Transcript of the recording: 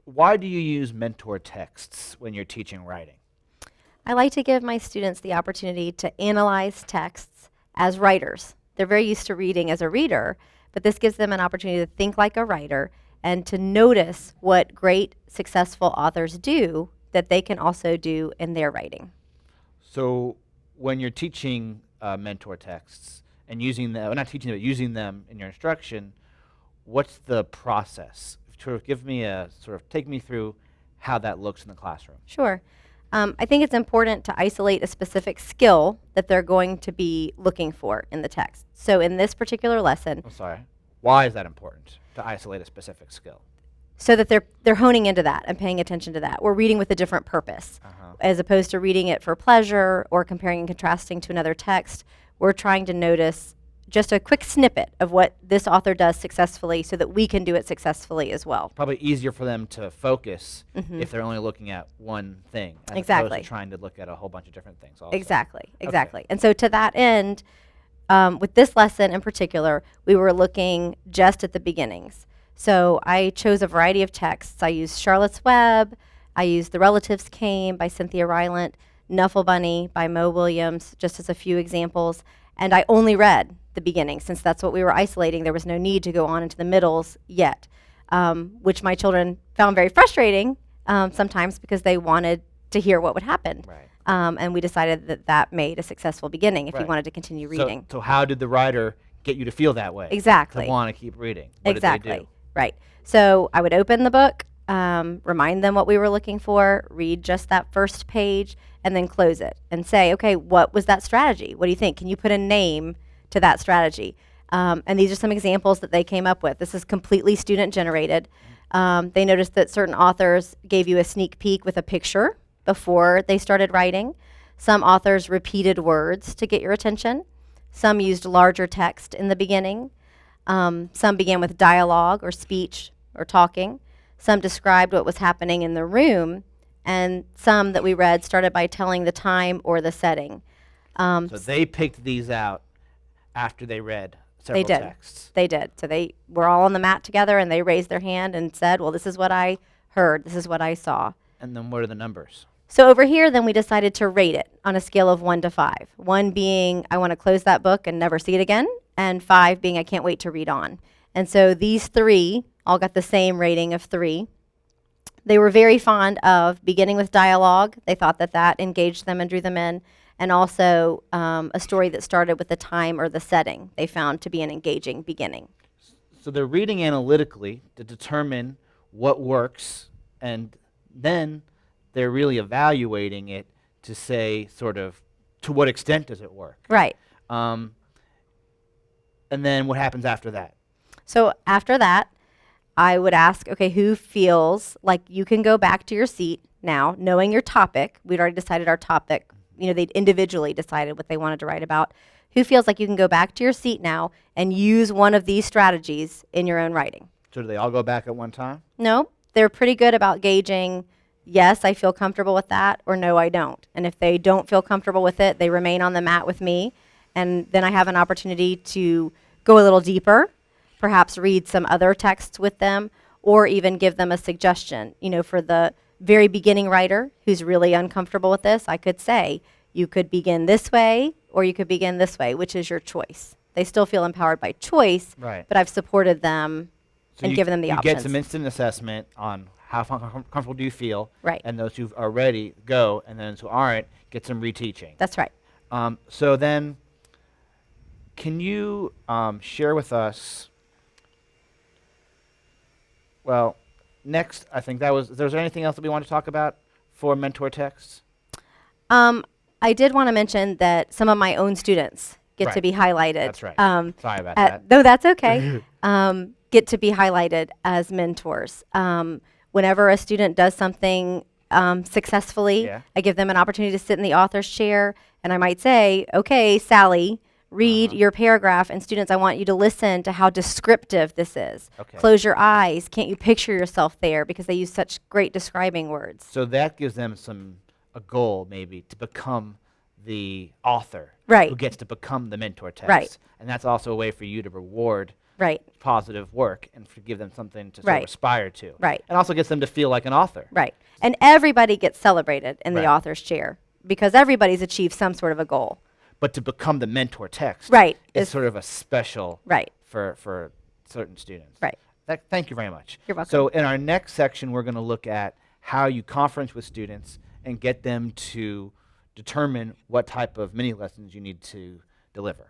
why do you use mentor texts when you're teaching writing? I like to give my students the opportunity to analyze texts as writers. They're very used to reading as a reader, but this gives them an opportunity to think like a writer and to notice what great, successful authors do that they can also do in their writing. So when you're teaching mentor texts and using them, well, not teaching them, but using them in your instruction, what's the process? Take me through how that looks in the classroom. Sure. I think it's important to isolate a specific skill that they're going to be looking for in the text. So in this particular lesson, I'm sorry. Why is that important to isolate a specific skill? so that they're honing into that and paying attention to that. We're reading with a different purpose. As opposed to reading it for pleasure or comparing and contrasting to another text, we're trying to notice just a quick snippet of what this author does successfully so that we can do it successfully as well. Probably easier for them to focus if they're only looking at one thing as Exactly. opposed to trying to look at a whole bunch of different things also. Exactly. And so to that end, with this lesson in particular, we were looking just at the beginnings. So I chose a variety of texts. I used Charlotte's Web. I used The Relatives Came by Cynthia Rylant, Nuffle Bunny by Mo Williams, just as a few examples. And I only read the beginning since that's what we were isolating. There was no need to go on into the middles yet, which my children found very frustrating sometimes because they wanted to hear what would happen. Right. And we decided that that made a successful beginning if you Right. wanted to continue reading. So how did the writer get you to feel that way? Exactly. To want to keep reading? What Exactly. did they do? Right. So I would open the book, remind them what we were looking for, read just that first page, and then close it and say, okay, what was that strategy? What do you think? Can you put a name to that strategy? And these are some examples that they came up with. This is completely student generated. They noticed that certain authors gave you a sneak peek with a picture before they started writing. Some authors repeated words to get your attention. Some used larger text in the beginning. Some began with dialogue or speech or talking. Some described what was happening in the room. And some that we read started by telling the time or the setting. So they picked these out after they read several texts. They did. So they were all on the mat together and they raised their hand and said, well, this is what I heard. This is what I saw. And then what are the numbers? So over here, then we decided to rate it on a scale of 1 to 5. 1 being, I want to close that book and never see it again, and 5 being, I can't wait to read on. And so these 3 all got the same rating of 3. They were very fond of beginning with dialogue. They thought that that engaged them and drew them in, and also a story that started with the time or the setting they found to be an engaging beginning. So they're reading analytically to determine what works, and then they're really evaluating it to say sort of to what extent does it work. Right. And then what happens after that? So after that, I would ask, okay, who feels like you can go back to your seat now, knowing your topic? We'd already decided our topic. You know, they'd individually decided what they wanted to write about. Who feels like you can go back to your seat now and use one of these strategies in your own writing? So do they all go back at one time? No, they're pretty good about gauging, yes, I feel comfortable with that, or no, I don't. And if they don't feel comfortable with it, they remain on the mat with me. And then I have an opportunity to go a little deeper, perhaps read some other texts with them, or even give them a suggestion. You know, for the very beginning writer who's really uncomfortable with this, I could say, you could begin this way, or you could begin this way, which is your choice. They still feel empowered by choice, Right. but I've supported them and given them the you options. get some instant assessment on how comfortable do you feel, Right. and those who are ready, go, and those who aren't, get some reteaching. That's right. So then, can you share with us, well, next, I think is there anything else that we want to talk about for mentor texts? I did want to mention that some of my own students get to Right. be highlighted. That's right. Sorry about that. No, that's okay. Get to be highlighted as mentors. Whenever a student does something successfully, Yeah. I give them an opportunity to sit in the author's chair, and I might say, okay, Sally, read your paragraph, and students, I want you to listen to how descriptive this is. Okay. Close your eyes. Can't you picture yourself there? Because they use such great describing words. So that gives them a goal maybe to become the author Right. who gets to become the mentor text. Right. And that's also a way for you to reward Right. positive work and give them something to sort Right. of aspire to. Right. And also gets them to feel like an author. Right. And everybody gets celebrated in Right. the author's chair because everybody's achieved some sort of a goal. But to become the mentor text Right. is sort of a special Right. for certain students. Right. Thank you very much. You're welcome. So in our next section, we're going to look at how you conference with students and get them to determine what type of mini lessons you need to deliver.